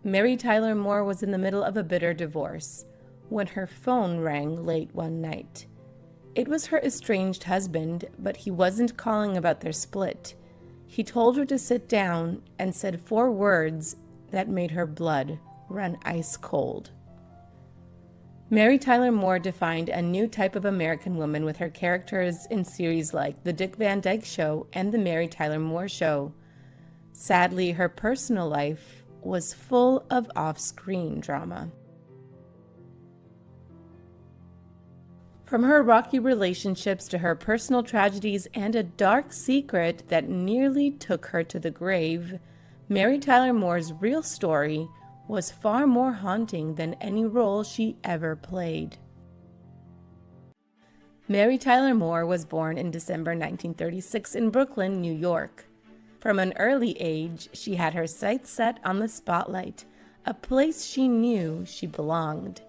Mary Tyler Moore was in the middle of a bitter divorce when her phone rang late one night. It was her estranged husband, but he wasn't calling about their split. He told her to sit down and said 4 words that made her blood run ice cold. Mary Tyler Moore defined a new type of American woman with her characters in series like The Dick Van Dyke Show and The Mary Tyler Moore Show. Sadly, her personal life was full of off-screen drama. From her rocky relationships to her personal tragedies and a dark secret that nearly took her to the grave, Mary Tyler Moore's real story was far more haunting than any role she ever played. Mary Tyler Moore was born in December 1936 in Brooklyn, New York. From an early age, she had her sights set on the spotlight, a place she knew she belonged.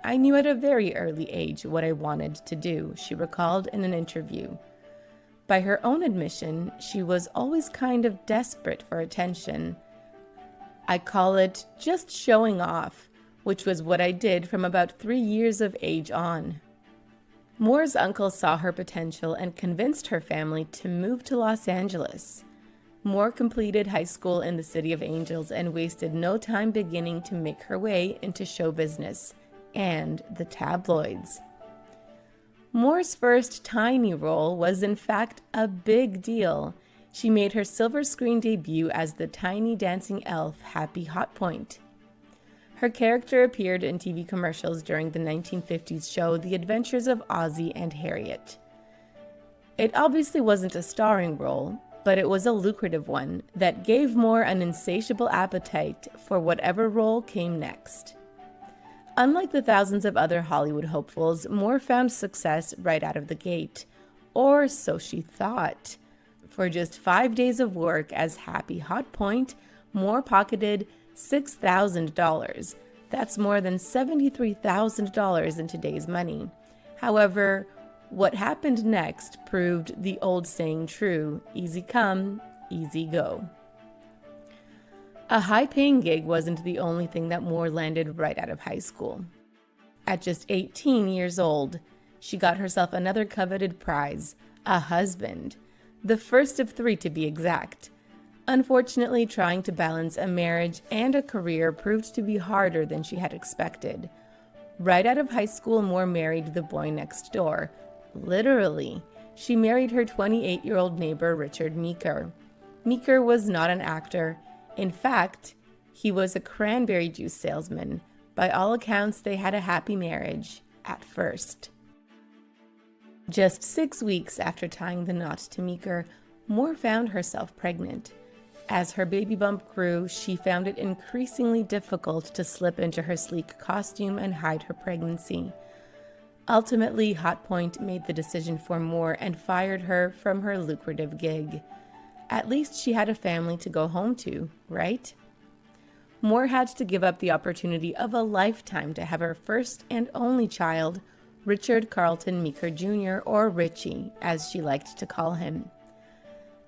"I knew at a very early age what I wanted to do," she recalled in an interview. By her own admission, she was always kind of desperate for attention. "I call it just showing off," which was what I did from about 3 years of age on. Moore's uncle saw her potential and convinced her family to move to Los Angeles. Moore completed high school in the City of Angels and wasted no time beginning to make her way into show business and the tabloids. Moore's first tiny role was in fact a big deal. She made her silver screen debut as the tiny dancing elf Happy Hot Point. Her character appeared in TV commercials during the 1950s show The Adventures of Ozzie and Harriet. It obviously wasn't a starring role, but it was a lucrative one that gave Moore an insatiable appetite for whatever role came next. Unlike the thousands of other Hollywood hopefuls, Moore found success right out of the gate, or so she thought. For just 5 days of work as Happy Hot Point, Moore pocketed $6,000. That's more than $73,000 in today's money. However, what happened next proved the old saying true: easy come, easy go. A high-paying gig wasn't the only thing that Moore landed right out of high school. At just 18 years old, she got herself another coveted prize, a husband. The first of 3 to be exact. Unfortunately, trying to balance a marriage and a career proved to be harder than she had expected. Right out of high school, Moore married the boy next door. Literally, she married her 28-year-old neighbor, Richard Meeker. Meeker was not an actor. In fact, he was a cranberry juice salesman. By all accounts, they had a happy marriage at first. Just 6 weeks after tying the knot to Meeker, Moore found herself pregnant. As her baby bump grew, she found it increasingly difficult to slip into her sleek costume and hide her pregnancy. Ultimately, Hot Point made the decision for Moore and fired her from her lucrative gig. At least she had a family to go home to, right? Moore had to give up the opportunity of a lifetime to have her first and only child, Richard Carlton Meeker Jr., or Richie, as she liked to call him.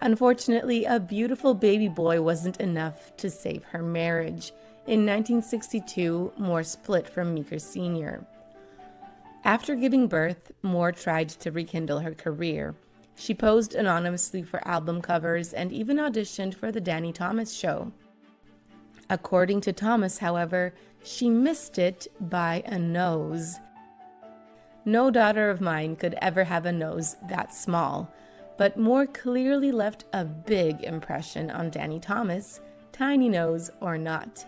Unfortunately, a beautiful baby boy wasn't enough to save her marriage. In 1962, Moore split from Meeker Sr. After giving birth, Moore tried to rekindle her career. She posed anonymously for album covers and even auditioned for The Danny Thomas Show. According to Thomas, however, she missed it by a nose. No daughter of mine could ever have a nose that small, but Moore clearly left a big impression on Danny Thomas, tiny nose or not.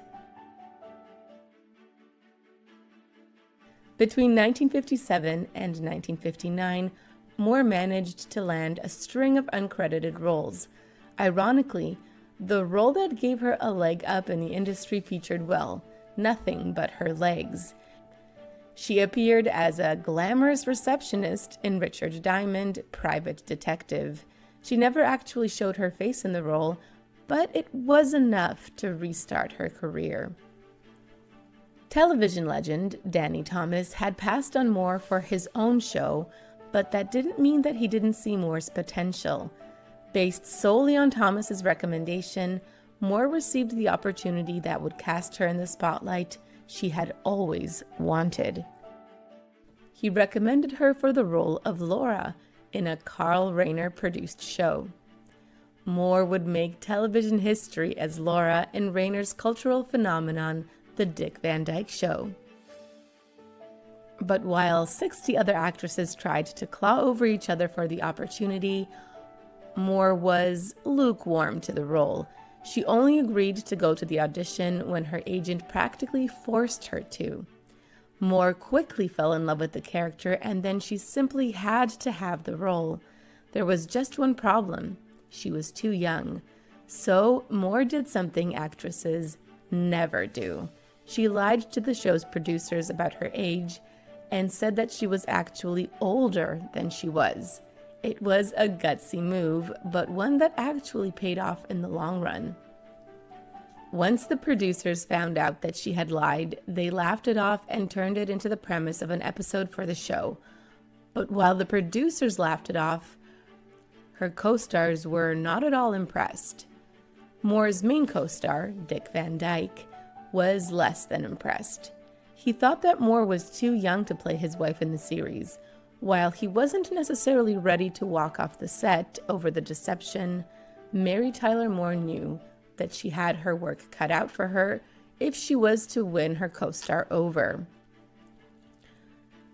Between 1957 and 1959, Moore managed to land a string of uncredited roles. Ironically, the role that gave her a leg up in the industry featured, well, nothing but her legs. She appeared as a glamorous receptionist in Richard Diamond, Private Detective. She never actually showed her face in the role, but it was enough to restart her career. Television legend Danny Thomas had passed on Moore for his own show, but that didn't mean that he didn't see Moore's potential. Based solely on Thomas's recommendation, Moore received the opportunity that would cast her in the spotlight she had always wanted. He recommended her for the role of Laura in a Carl Reiner-produced show. Moore would make television history as Laura in Reiner's cultural phenomenon, The Dick Van Dyke Show. But while 60 other actresses tried to claw over each other for the opportunity, Moore was lukewarm to the role. She only agreed to go to the audition when her agent practically forced her to. Moore quickly fell in love with the character, and then she simply had to have the role. There was just one problem. She was too young. So Moore did something actresses never do. She lied to the show's producers about her age and said that she was actually older than she was. It was a gutsy move, but one that actually paid off in the long run. Once the producers found out that she had lied, they laughed it off and turned it into the premise of an episode for the show. But while the producers laughed it off, her co-stars were not at all impressed. Moore's main co-star, Dick Van Dyke, was less than impressed. He thought that Moore was too young to play his wife in the series. While he wasn't necessarily ready to walk off the set over the deception, Mary Tyler Moore knew that she had her work cut out for her if she was to win her co-star over.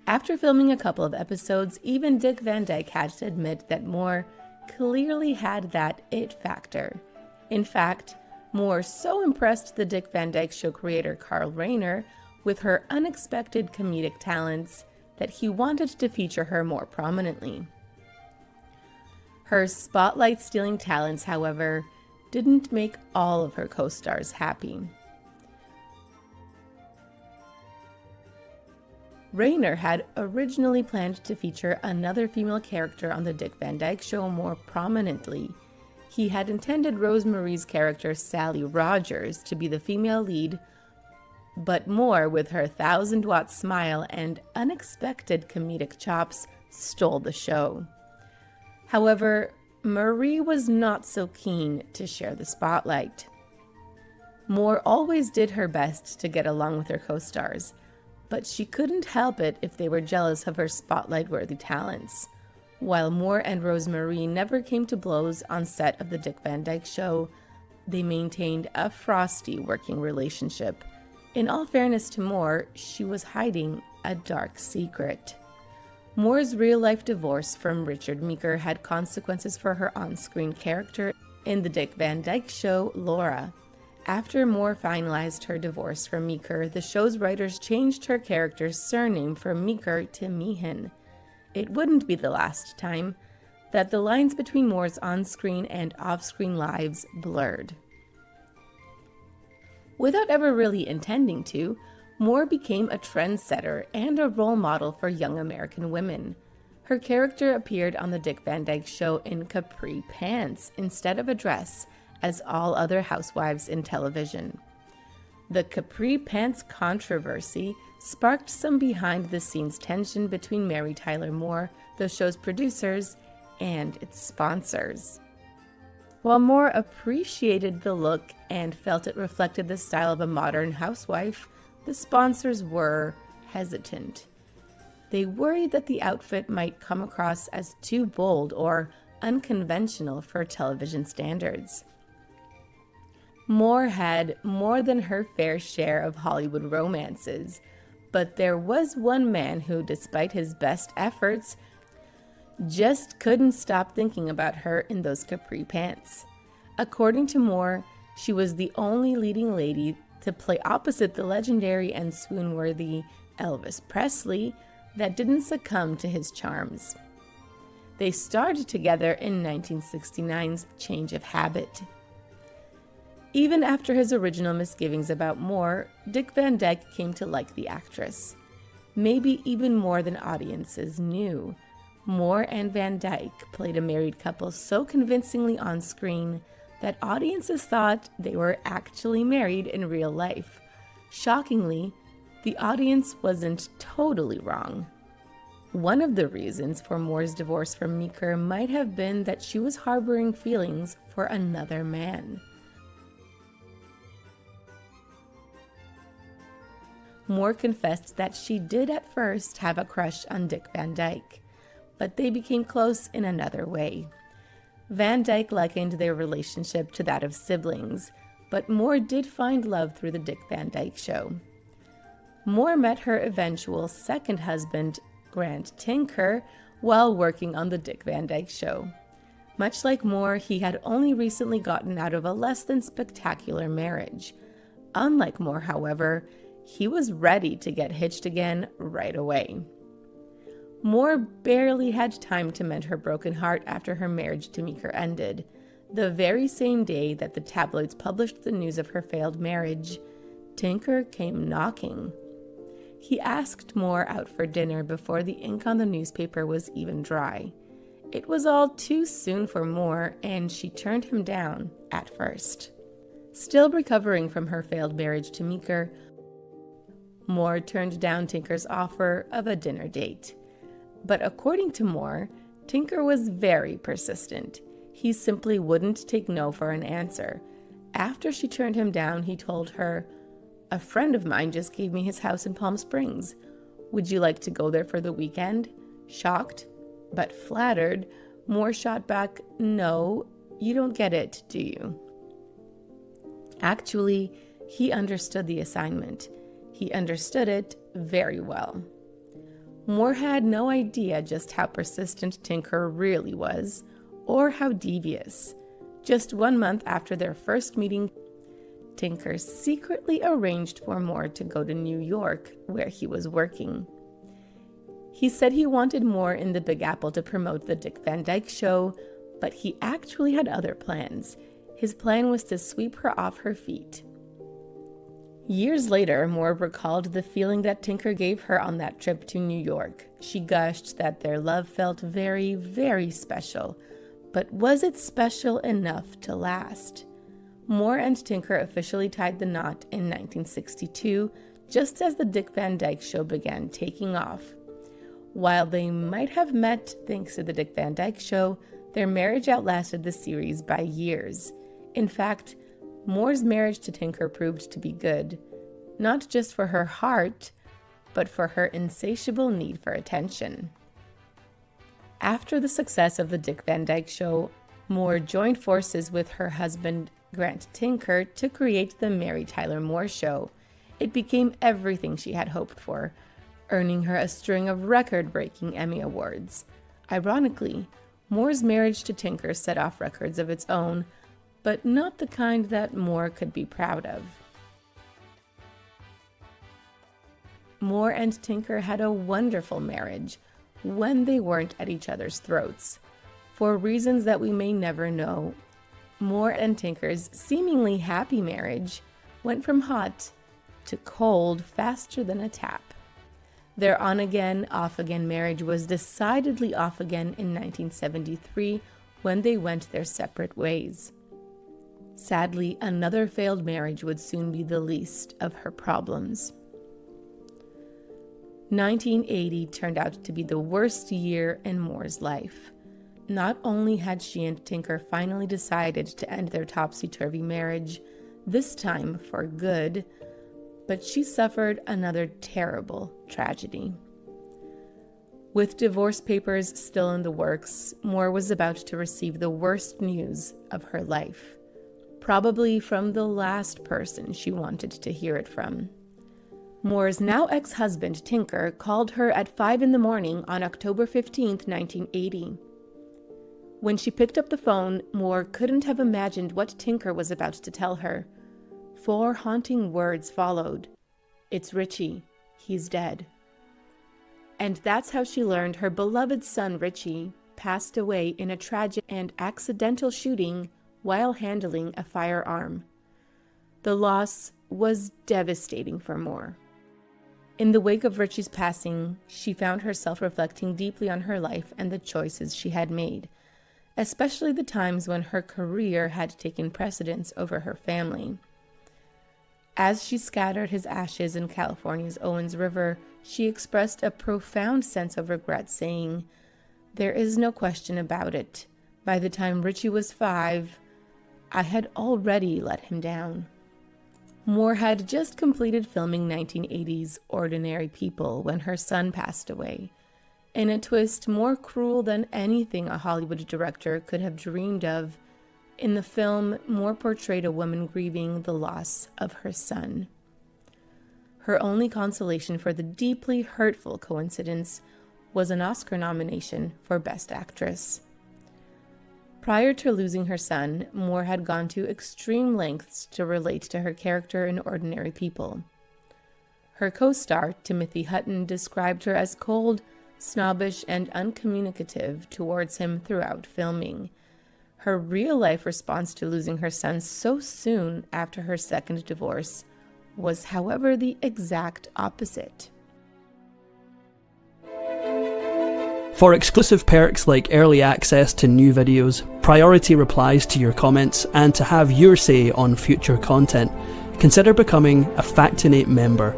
After filming a couple of episodes, even Dick Van Dyke had to admit that Moore clearly had that it factor. In fact, Moore so impressed the Dick Van Dyke Show creator Carl Reiner with her unexpected comedic talents that he wanted to feature her more prominently. Her spotlight-stealing talents, however, didn't make all of her co-stars happy. Reiner had originally planned to feature another female character on the Dick Van Dyke Show more prominently. He had intended Rosemarie's character Sally Rogers to be the female lead, but Moore, with her 1,000-watt smile and unexpected comedic chops, stole the show. However, Marie was not so keen to share the spotlight. Moore always did her best to get along with her co-stars, but she couldn't help it if they were jealous of her spotlight-worthy talents. While Moore and Rosemarie never came to blows on set of the Dick Van Dyke Show, they maintained a frosty working relationship. In all fairness to Moore, she was hiding a dark secret. Moore's real-life divorce from Richard Meeker had consequences for her on-screen character in the Dick Van Dyke Show, Laura. After Moore finalized her divorce from Meeker, the show's writers changed her character's surname from Meeker to Meehan. It wouldn't be the last time that the lines between Moore's on-screen and off-screen lives blurred. Without ever really intending to, Moore became a trendsetter and a role model for young American women. Her character appeared on the Dick Van Dyke Show in capri pants instead of a dress, as all other housewives in television. The capri pants controversy sparked some behind-the-scenes tension between Mary Tyler Moore, the show's producers, and its sponsors. While Moore appreciated the look and felt it reflected the style of a modern housewife, the sponsors were hesitant. They worried that the outfit might come across as too bold or unconventional for television standards. Moore had more than her fair share of Hollywood romances, but there was one man who, despite his best efforts, just couldn't stop thinking about her in those capri pants. According to Moore, she was the only leading lady to play opposite the legendary and swoon-worthy Elvis Presley that didn't succumb to his charms. They starred together in 1969's Change of Habit. Even after his original misgivings about Moore, Dick Van Dyke came to like the actress. Maybe even more than audiences knew. Moore and Van Dyke played a married couple so convincingly on screen that audiences thought they were actually married in real life. Shockingly, the audience wasn't totally wrong. One of the reasons for Moore's divorce from Meeker might have been that she was harboring feelings for another man. Moore confessed that she did at first have a crush on Dick Van Dyke, but they became close in another way. Van Dyke likened their relationship to that of siblings, but Moore did find love through the Dick Van Dyke Show. Moore met her eventual second husband, Grant Tinker, while working on the Dick Van Dyke Show. Much like Moore, he had only recently gotten out of a less than spectacular marriage. Unlike Moore, however, he was ready to get hitched again right away. Moore barely had time to mend her broken heart after her marriage to Meeker ended. The very same day that the tabloids published the news of her failed marriage, Tinker came knocking. He asked Moore out for dinner before the ink on the newspaper was even dry. It was all too soon for Moore, and she turned him down at first. Still recovering from her failed marriage to Meeker, Moore turned down Tinker's offer of a dinner date. But according to Moore, Tinker was very persistent. He simply wouldn't take no for an answer. After she turned him down, he told her, "A friend of mine just gave me his house in Palm Springs. Would you like to go there for the weekend?" Shocked, but flattered, Moore shot back, "No, you don't get it, do you?" Actually, he understood the assignment. He understood it very well. Moore had no idea just how persistent Tinker really was, or how devious. Just 1 month after their first meeting, Tinker secretly arranged for Moore to go to New York, where he was working. He said he wanted Moore in the Big Apple to promote the Dick Van Dyke Show, but he actually had other plans. His plan was to sweep her off her feet. Years later, Moore recalled the feeling that Tinker gave her on that trip to New York. She gushed that their love felt very, very special. But was it special enough to last? Moore and Tinker officially tied the knot in 1962, just as the Dick Van Dyke Show began taking off. While they might have met thanks to the Dick Van Dyke Show, their marriage outlasted the series by years. In fact, Moore's marriage to Tinker proved to be good, not just for her heart, but for her insatiable need for attention. After the success of the Dick Van Dyke Show, Moore joined forces with her husband, Grant Tinker, to create the Mary Tyler Moore Show. It became everything she had hoped for, earning her a string of record-breaking Emmy Awards. Ironically, Moore's marriage to Tinker set off records of its own, but not the kind that Moore could be proud of. Moore and Tinker had a wonderful marriage when they weren't at each other's throats. For reasons that we may never know, Moore and Tinker's seemingly happy marriage went from hot to cold faster than a tap. Their on-again, off-again marriage was decidedly off again in 1973 when they went their separate ways. Sadly, another failed marriage would soon be the least of her problems. 1980 turned out to be the worst year in Moore's life. Not only had she and Tinker finally decided to end their topsy-turvy marriage, this time for good, but she suffered another terrible tragedy. With divorce papers still in the works, Moore was about to receive the worst news of her life, probably from the last person she wanted to hear it from. Moore's now ex-husband, Tinker, called her at 5 a.m. on October 15, 1980. When she picked up the phone, Moore couldn't have imagined what Tinker was about to tell her. 4 haunting words followed. "It's Richie. He's dead." And that's how she learned her beloved son, Richie, passed away in a tragic and accidental shooting while handling a firearm. The loss was devastating for Moore. In the wake of Richie's passing, she found herself reflecting deeply on her life and the choices she had made, especially the times when her career had taken precedence over her family. As she scattered his ashes in California's Owens River, she expressed a profound sense of regret, saying, "There is no question about it. By the time Richie was 5, I had already let him down." Moore had just completed filming 1980's Ordinary People when her son passed away. In a twist more cruel than anything a Hollywood director could have dreamed of, in the film, Moore portrayed a woman grieving the loss of her son. Her only consolation for the deeply hurtful coincidence was an Oscar nomination for Best Actress. Prior to losing her son, Moore had gone to extreme lengths to relate to her character in Ordinary People. Her co-star, Timothy Hutton, described her as cold, snobbish, and uncommunicative towards him throughout filming. Her real-life response to losing her son so soon after her second divorce was, however, the exact opposite. For exclusive perks like early access to new videos, priority replies to your comments, and to have your say on future content, consider becoming a Factinate member.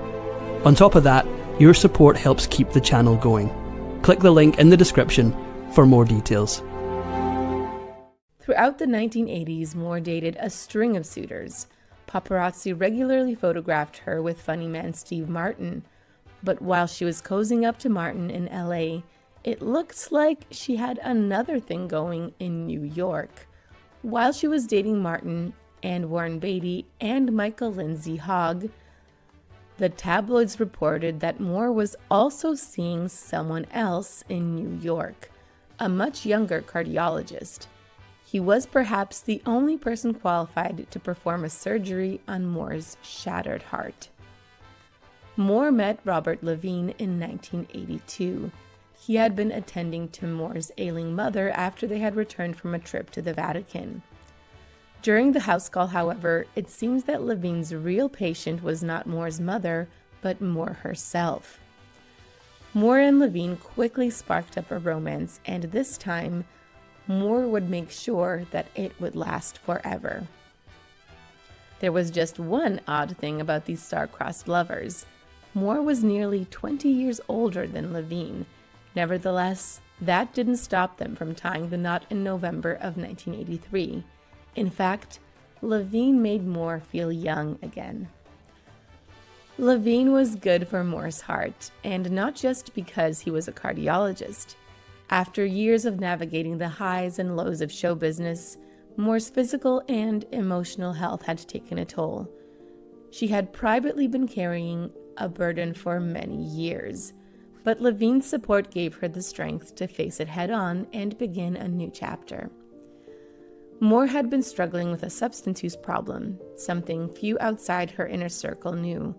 On top of that, your support helps keep the channel going. Click the link in the description for more details. Throughout the 1980s, Moore dated a string of suitors. Paparazzi regularly photographed her with funny man Steve Martin, but while she was cozying up to Martin in LA, it looks like she had another thing going in New York. While she was dating Martin and Warren Beatty and Michael Lindsay Hogg, the tabloids reported that Moore was also seeing someone else in New York, a much younger cardiologist. He was perhaps the only person qualified to perform a surgery on Moore's shattered heart. Moore met Robert Levine in 1982. He had been attending to Moore's ailing mother after they had returned from a trip to the Vatican. During the house call, however, it seems that Levine's real patient was not Moore's mother, but Moore herself. Moore and Levine quickly sparked up a romance, and this time, Moore would make sure that it would last forever. There was just one odd thing about these star-crossed lovers. Moore was nearly 20 years older than Levine. Nevertheless, that didn't stop them from tying the knot in November of 1983. In fact, Levine made Moore feel young again. Levine was good for Moore's heart, and not just because he was a cardiologist. After years of navigating the highs and lows of show business, Moore's physical and emotional health had taken a toll. She had privately been carrying a burden for many years, but Levine's support gave her the strength to face it head-on and begin a new chapter. Moore had been struggling with a substance use problem, something few outside her inner circle knew.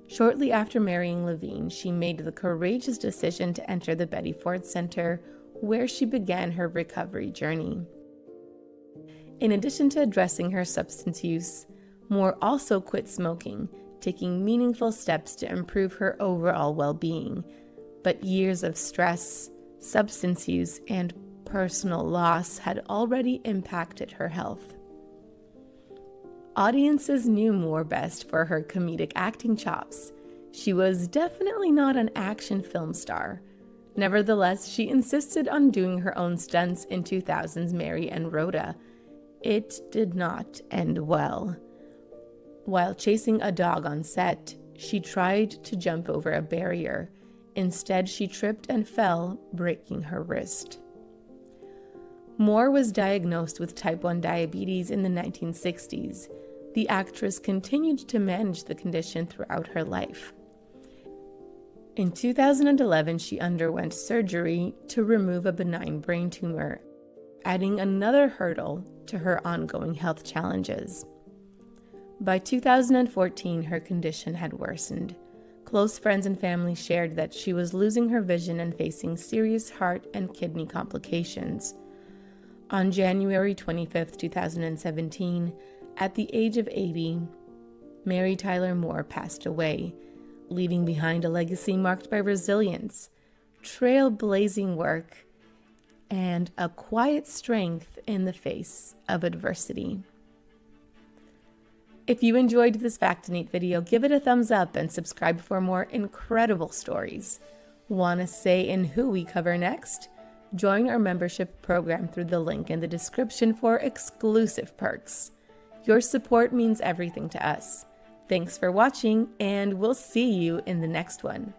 Shortly after marrying Levine, she made the courageous decision to enter the Betty Ford Center, where she began her recovery journey. In addition to addressing her substance use, Moore also quit smoking, taking meaningful steps to improve her overall well-being. But years of stress, substance use, and personal loss had already impacted her health. Audiences knew Moore best for her comedic acting chops. She was definitely not an action film star. Nevertheless, she insisted on doing her own stunts in 2000's Mary and Rhoda. It did not end well. While chasing a dog on set, she tried to jump over a barrier. Instead, she tripped and fell, breaking her wrist. Moore was diagnosed with type 1 diabetes in the 1960s. The actress continued to manage the condition throughout her life. In 2011, she underwent surgery to remove a benign brain tumor, adding another hurdle to her ongoing health challenges. By 2014, her condition had worsened. Close friends and family shared that she was losing her vision and facing serious heart and kidney complications. On January 25, 2017, at the age of 80, Mary Tyler Moore passed away, leaving behind a legacy marked by resilience, trailblazing work, and a quiet strength in the face of adversity. If you enjoyed this Factinate video, give it a thumbs up and subscribe for more incredible stories. Want to say in who we cover next? Join our membership program through the link in the description for exclusive perks. Your support means everything to us. Thanks for watching, and we'll see you in the next one.